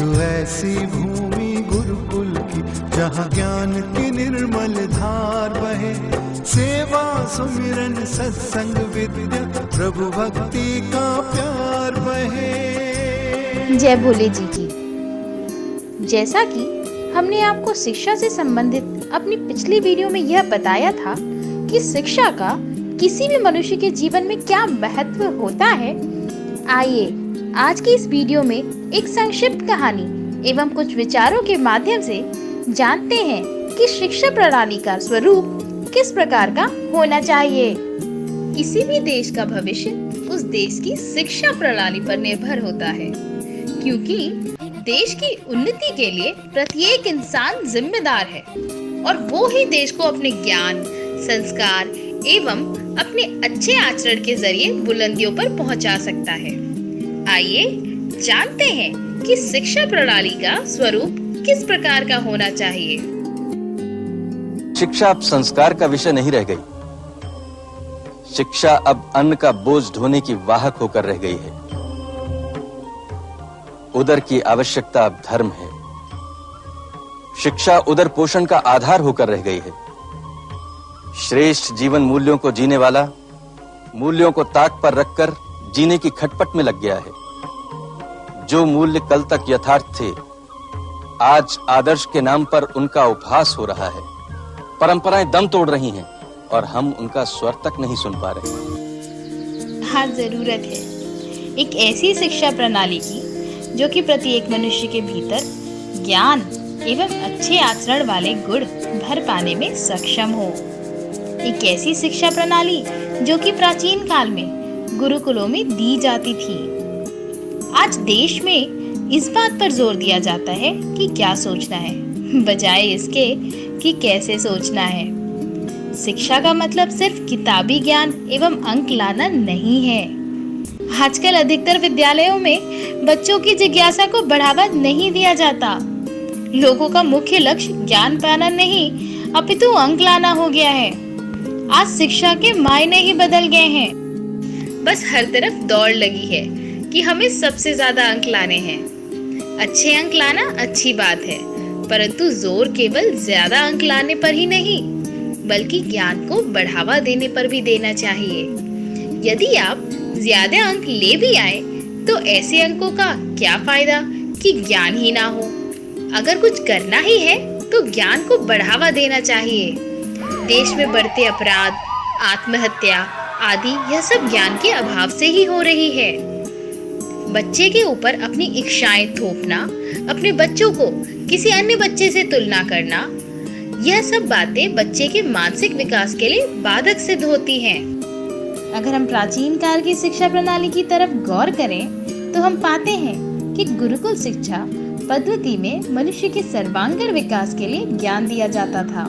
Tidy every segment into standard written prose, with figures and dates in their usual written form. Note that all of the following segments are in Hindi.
ऐसी भूमि गुरुकुल की जहाँ ज्ञान की निर्मल धार बहे, सेवा सुमिरन सत्संग विद्या प्रभु भक्ति का प्यार बहे। जय भोले जी की। जैसा कि हमने आपको शिक्षा से संबंधित अपनी पिछली वीडियो में यह बताया था कि शिक्षा का किसी भी मनुष्य के जीवन में क्या महत्व होता है, आइए आज की इस वीडियो में एक संक्षिप्त कहानी एवं कुछ विचारों के माध्यम से जानते हैं कि शिक्षा प्रणाली का स्वरूप किस प्रकार का होना चाहिए। किसी भी देश का भविष्य उस देश की शिक्षा प्रणाली पर निर्भर होता है, क्योंकि देश की उन्नति के लिए प्रत्येक इंसान जिम्मेदार है और वो ही देश को अपने ज्ञान, संस्कार एवं अपने अच्छे आचरण के जरिए बुलंदियों पर पहुंचा सकता है। आइए जानते हैं कि शिक्षा प्रणाली का स्वरूप किस प्रकार का होना चाहिए। शिक्षा अब संस्कार का विषय नहीं रह गई। शिक्षा अब अन्न का बोझ ढोने की वाहक होकर रह गई है। उदर की आवश्यकता अब धर्म है। शिक्षा उदर पोषण का आधार होकर रह गई है। श्रेष्ठ जीवन मूल्यों को जीने वाला मूल्यों को ताक पर रखकर जीने की खटपट में लग गया है। जो मूल्य कल तक यथार्थ थे, आज आदर्श के नाम पर उनका उपहास हो रहा है। परंपराएं दम तोड़ रही हैं और हम उनका स्वर तक नहीं सुन पा रहे। हाँ, जरूरत है एक ऐसी शिक्षा प्रणाली की जो कि प्रत्येक मनुष्य के भीतर ज्ञान एवं अच्छे आचरण वाले गुण भर पाने में सक्षम हो। एक ऐसी शिक्षा प्रणाली जो कि प्राचीन काल में गुरुकुलों में दी जाती थी। आज देश में इस बात पर जोर दिया जाता है कि क्या सोचना है, बजाय इसके कि कैसे सोचना है। शिक्षा का मतलब सिर्फ किताबी ज्ञान एवं अंक लाना नहीं है। आजकल अधिकतर विद्यालयों में बच्चों की जिज्ञासा को बढ़ावा नहीं दिया जाता। लोगों का मुख्य लक्ष्य ज्ञान पाना नहीं, अपितु अंक लाना हो गया है। आज शिक्षा के मायने ही बदल गए हैं। बस हर तरफ दौड़ लगी है कि हमें सबसे ज्यादा अंक लाने हैं। अच्छे अंक लाना अच्छी बात है, परंतु जोर केवल ज्यादा अंक लाने पर ही नहीं, बल्कि ज्ञान को बढ़ावा देने पर भी देना चाहिए। यदि आप ज्यादा अंक ले भी आए तो ऐसे अंकों का क्या फायदा कि ज्ञान ही ना हो। अगर कुछ करना ही है तो ज्ञान को बढ़ावा देना चाहिए। देश में बढ़ते अपराध, आत्महत्या आदि यह सब ज्ञान के अभाव से ही हो रही है। बच्चे के ऊपर अपनी इच्छाएं थोपना, अपने बच्चों को किसी अन्य बच्चे से तुलना करना, यह सब बातें बच्चे के मानसिक विकास के लिए बाधक सिद्ध होती हैं। अगर हम प्राचीन काल की शिक्षा प्रणाली की तरफ गौर करें तो हम पाते हैं कि गुरुकुल शिक्षा पद्धति में मनुष्य के सर्वांगीण विकास के लिए ज्ञान दिया जाता था।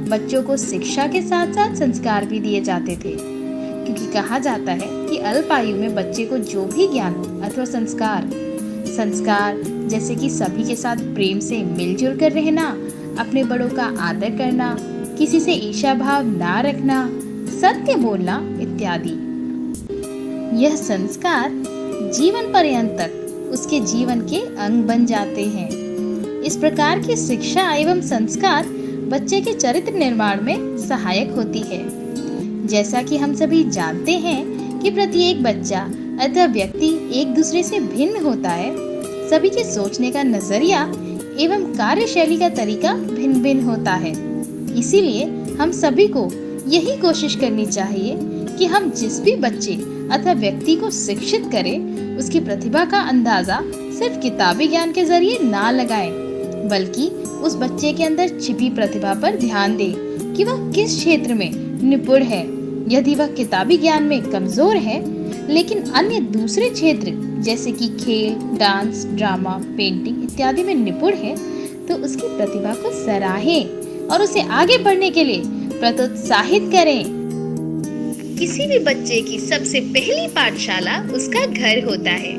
बच्चों को शिक्षा के साथ साथ संस्कार भी दिए जाते थे, क्योंकि कहा जाता है कि अल्प आयु में बच्चे को जो भी ज्ञान अथवा संस्कार जैसे कि सभी के साथ प्रेम से मिलजुल कर रहना, अपने बड़ों का आदर करना, किसी से ईर्ष्या भाव ना रखना, सत्य बोलना इत्यादि, यह संस्कार जीवन पर्यंत तक उसके जीवन के अंग बन जाते हैं। इस प्रकार की शिक्षा एवं संस्कार बच्चे के चरित्र निर्माण में सहायक होती है। जैसा कि हम सभी जानते हैं कि प्रत्येक बच्चा अथवा व्यक्ति एक दूसरे से भिन्न होता है। सभी के सोचने का नजरिया एवं कार्यशैली का तरीका भिन्न भिन्न होता है। इसीलिए हम सभी को यही कोशिश करनी चाहिए कि हम जिस भी बच्चे अथवा व्यक्ति को शिक्षित करें, उसकी प्रतिभा का अंदाजा सिर्फ किताबी ज्ञान के जरिए ना लगाएं, बल्कि उस बच्चे के अंदर छिपी प्रतिभा पर ध्यान दें कि वह किस क्षेत्र में निपुण है। यदि वह किताबी ज्ञान में कमजोर है लेकिन अन्य दूसरे क्षेत्र जैसे कि खेल, डांस, ड्रामा, पेंटिंग इत्यादि में निपुण है, तो उसकी प्रतिभा को सराहें और उसे आगे बढ़ने के लिए प्रोत्साहित करें। किसी भी बच्चे की सबसे पहली पाठशाला उसका घर होता है।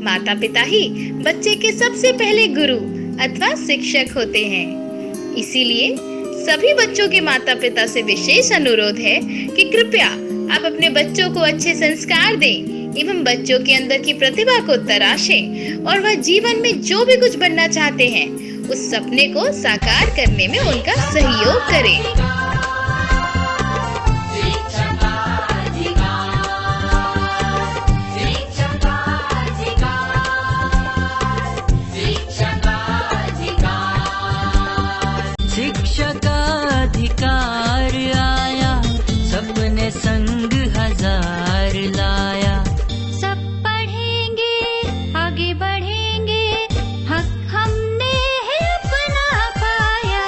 माता पिता ही बच्चे के सबसे पहले गुरु अथवा शिक्षक होते हैं। इसीलिए सभी बच्चों के माता पिता से विशेष अनुरोध है कि कृपया आप अपने बच्चों को अच्छे संस्कार दें एवं बच्चों के अंदर की प्रतिभा को तराशें और वह जीवन में जो भी कुछ बनना चाहते हैं उस सपने को साकार करने में उनका सहयोग करें। शिक्षा का अधिकार आया, सपने संग हजार लाया। सब पढ़ेंगे, आगे बढ़ेंगे, हक हमने है अपना पाया।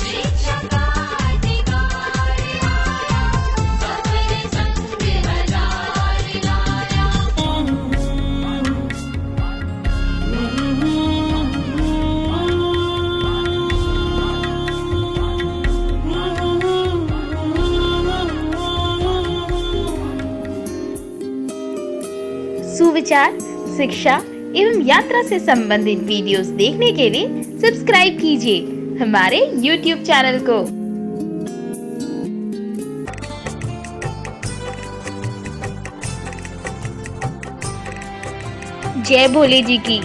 शिक्षा का अधिकार आया, सपने संग हजार लाया। सुविचार, शिक्षा एवं यात्रा से संबंधित वीडियोस देखने के लिए सब्सक्राइब कीजिए हमारे YouTube चैनल को। जय भोले जी की।